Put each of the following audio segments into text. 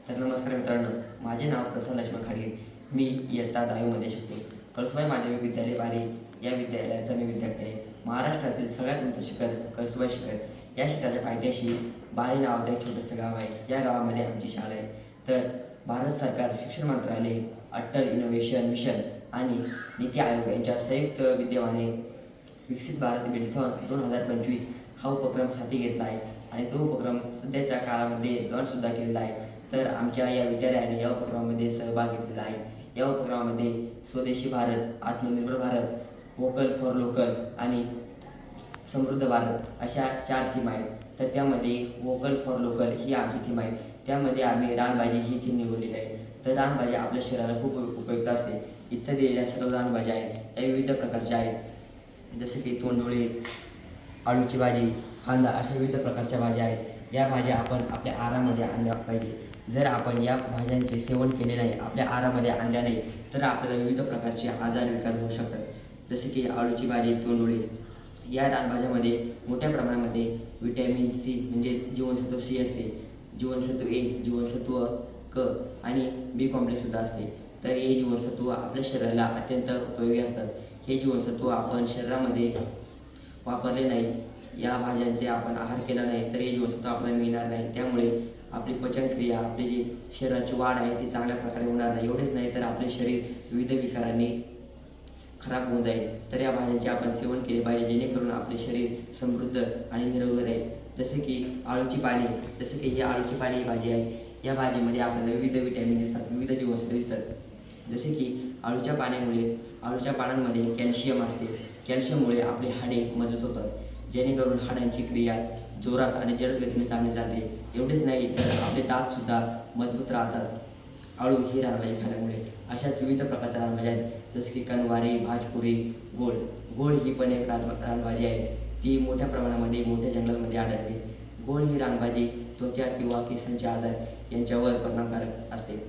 तर नमस्कार मित्रांनो, माझे नाव प्रसाद लक्ष्मण खाडगे. मी इयत्ता 10वीमध्ये शिकतो. कळसुबाई माध्यमिक विद्यालय पारी या विद्यालयाचा मी विद्यार्थी आहे. महाराष्ट्रातील सगळ्यात उंच शिखर कळसुबाई शिखर या शिखराच्या पायथ्याशी बारी नावाचं एक छोटंसं गाव आहे. या गावामध्ये आमची शाळा आहे. तर भारत सरकार शिक्षण मंत्रालय, अटल इनोव्हेशन मिशन आणि नीती आयोग यांच्या संयुक्त विद्यमाने विकसित भारत मॅरेथॉन 2025 हा उपक्रम हाती घेतला आहे आणि तो उपक्रम सध्याच्या काळामध्ये लॉन्चसुद्धा केलेला आहे. तर आमच्या या विद्यालयाने या उपक्रमामध्ये सहभाग घेतलेला आहे. या उपक्रमामध्ये स्वदेशी भारत, आत्मनिर्भर भारत, व्होकल फॉर लोकल आणि समृद्ध भारत अशा 4 थीम आहेत. तर त्यामध्ये व्होकल फॉर लोकल ही आमची थीम आहे. त्यामध्ये आम्ही रानभाजी ही थीम निवडलेली आहे. तर रानभाजी आपल्या शरीराला खूप उपयुक्त असते. इथं दिलेल्या सर्व रानभाज्या आहेत त्या विविध प्रकारच्या आहेत. जसे की तोंडुळे, आळूची भाजी, कांदा अशा विविध प्रकारच्या भाज्या आहेत. या भाज्या आपण आपल्या आहारामध्ये आणल्या पाहिजे. जर आपण या भाज्यांचे सेवन केले नाही, आपल्या आहारामध्ये आणल्या नाही, तर आपल्याला विविध प्रकारचे आजार विकार होऊ शकतात. जसे की आळूची भाजी, तोंडुळे या रानभाज्यामध्ये मोठ्या प्रमाणामध्ये व्हिटॅमिन सी म्हणजे जीवनसत्व सी असते, जीवनसत्व ए, जीवनसत्व क आणि बी कॉम्प्लेक्ससुद्धा असते. तर हे जीवनसत्व आपल्या शरीराला अत्यंत उपयोगी असतात. हे जीवनसत्व आपण शरीरामध्ये वापरले नाही, या भाज्यांचे आपण आहार केला नाही, तर हे जीवनसत्व आपल्याला मिळणार नाही. त्यामुळे आपली पचनक्रिया, आपली जी शरीराची वाढ आहे ती चांगल्या प्रकारे होणार नाही. एवढेच नाही तर आपले शरीर विविध विकारांनी खराब होऊन जाईल. तर या भाज्यांचे आपण सेवन केले पाहिजे जेणेकरून आपले शरीर समृद्ध आणि निरोगी राहील. जसे की आळूची पाने, जसे की ही आळूची पाने ही भाजी आहे. या भाजीमध्ये आपल्याला विविध विटॅमिन दिसतात, विविध जीवनसत्व दिसतात. जसे की आळूच्या पानांमध्ये कॅल्शियम असते. कॅल्शियममुळे आपले हाडे मजबूत होतात, जेणेकरून हाडांची क्रिया जोरात आणि जलद गतीने चांगली चालते. एवढेच नाही तर आपले दातसुद्धा मजबूत राहतात आळू ही रानभाजी खाल्यामुळे. अशाच विविध प्रकारच्या रानभाज्या आहेत. जसे की कणवारी, भाजपुरी, गोळ ही पण एक रानभाजी आहे. ती मोठ्या प्रमाणामध्ये मोठ्या जंगलामध्ये आढळते. गोळ ही रानभाजी त्वचा किंवा केसांचे आजार यांच्यावर परिणामकारक असते.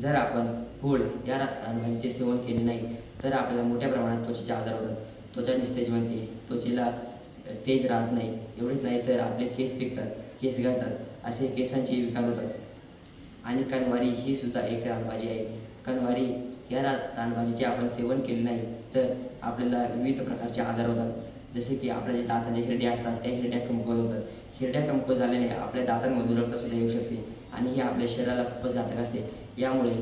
जर आपण गोळ या रानभाजीचे सेवन केले नाही तर आपल्याला मोठ्या प्रमाणात त्वचेचे आजार होतात. त्वचा निस्तेज बनते, त्वचेला तेज राहत नाही. एवढेच नाही तर आपले केस पिकतात, केस गळतात, असे केसांचे विकार होतात. आणि कणवारी ही सुद्धा एक रानभाजी आहे. कणवारी या रानभाजीचे आपण सेवन केले नाही तर आपल्याला विविध प्रकारचे आजार होतात. जसे की आपल्या जे दाताचे हिरड्या असतात त्या हिरड्या कमकुवत होतात. हिरड्या कमकुवत झाल्याने आपल्या दातांमधून रक्तसुद्धा येऊ शकते आणि हे आपल्या शरीराला खूपच घातक असते. यामुळे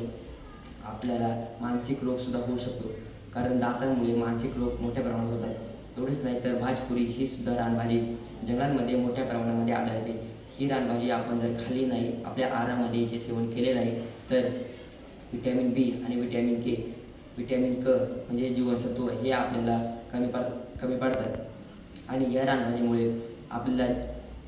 आपल्याला मानसिक रोगसुद्धा होऊ शकतो, कारण दातांमुळे मानसिक रोग मोठ्या प्रमाणात होतात. एवढेच नाही तर भाजपुरी ही सुद्धा रानभाजी जंगलांमध्ये मोठ्या प्रमाणामध्ये आढळते. ही रानभाजी आपण जर खाल्ली नाही, आपल्या आहारामध्ये जे सेवन केले नाही, तर व्हिटॅमिन बी आणि व्हिटॅमिन क म्हणजे जीवनसत्व हे आपल्याला कमी पडतात. आणि या रानभाजीमुळे आपल्याला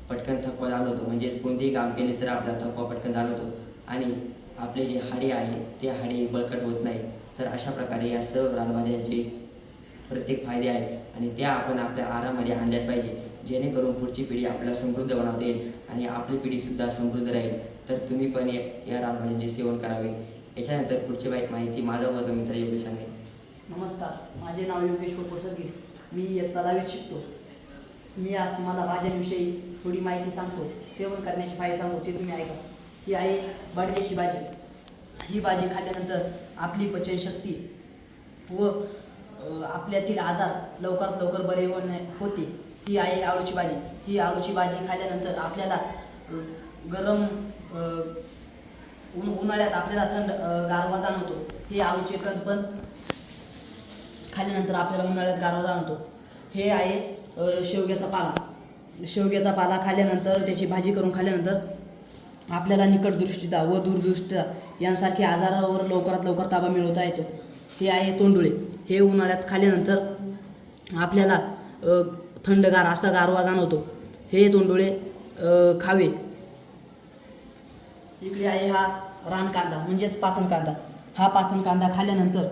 पटकन थकवा जाणवतो. म्हणजेच कोणतेही काम केले तर आपल्याला थकवा पटकन जाणवतो आणि आपले जे हाडे आहे ते हाडे बळकट होत नाही. तर अशा प्रकारे या सर्व रानभाज्यांचे प्रत्येक फायदे आहेत आणि त्या आपण आपल्या आहारामध्ये आणल्याच पाहिजे, जेणेकरून पुढची पिढी आपल्याला समृद्ध बनवता येईल आणि आपली पिढीसुद्धा समृद्ध राहील. तर तुम्ही पण या रानभाज्यांचे सेवन करावे. याच्यानंतर पुढची माहिती माझा वर्गमित्र योगेश सांगेल. नमस्कार, माझे नाव योगेश सरगी. मी इयत्ता 10वीत शिकतो. मी आज तुम्हाला भाज्यांविषयी थोडी माहिती सांगतो. सेवन करण्याचे फायदे सांगतो, ते तुम्ही ऐका. ही आहे बडद्याची भाजी. ही भाजी खाल्ल्यानंतर आपली पचनशक्ती व आपल्यातील आजार लवकरात लवकर बरे होते. ही आहे आळूची भाजी. ही आळूची भाजी खाल्ल्यानंतर आपल्याला गरम उन्हाळ्यात आपल्याला थंड गारवा जाणवतो. हे आळूचे कण पण खाल्ल्यानंतर आपल्याला उन्हाळ्यात गारवा जाणवतो. हे आहे शेवग्याचा पाला. शेवग्याचा पाला खाल्ल्यानंतर, त्याची भाजी करून खाल्ल्यानंतर आपल्याला निकटदृष्टीचा व दूरदृष्टीचा यांसारखे आजारावर लवकरात लवकर ताबा मिळवता येतो. हे आहे तोंडुळे. हे उन्हाळ्यात खाल्ल्यानंतर आपल्याला थंडगार असा गारवा जाणवतो. हे तोंडुळे खावे. इकडे आहे हा रानकांदा म्हणजेच पाचन कांदा. हा पाचन कांदा खाल्ल्यानंतर